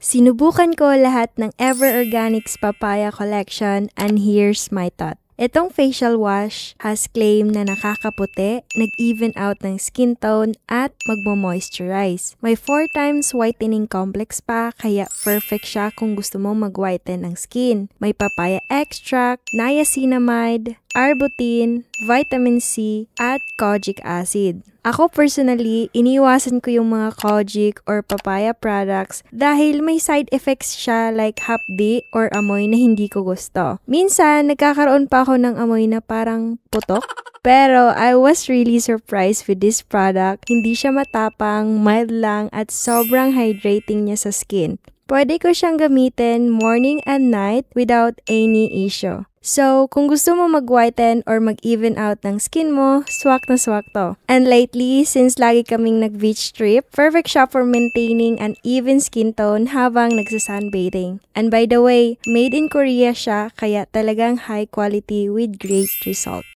Sinubukan ko lahat ng Ever Organics Papaya Collection and here's my thought. Itong facial wash has claim na nakakaputi, nag-even out ng skin tone at magmo-moisturize. May 4 times whitening complex pa kaya perfect siya kung gusto mong mag-whiten ng skin. May papaya extract, niacinamide, arbutin, vitamin C, at kojic acid. Ako personally, iniwasan ko yung mga kojic or papaya products dahil may side effects siya like hapdi or amoy na hindi ko gusto. Minsan, nagkakaroon pa ako ng amoy na parang putok. Pero I was really surprised with this product. Hindi siya matapang, mild lang at sobrang hydrating niya sa skin. Pwede ko siyang gamitin morning and night without any issue. So, kung gusto mo mag-whiten or mag-even out ng skin mo, swak na swak to. And lately, since lagi kaming nag-beach trip, perfect siya for maintaining an even skin tone habang nagsasunbathing. And by the way, made in Korea siya, kaya talagang high quality with great result.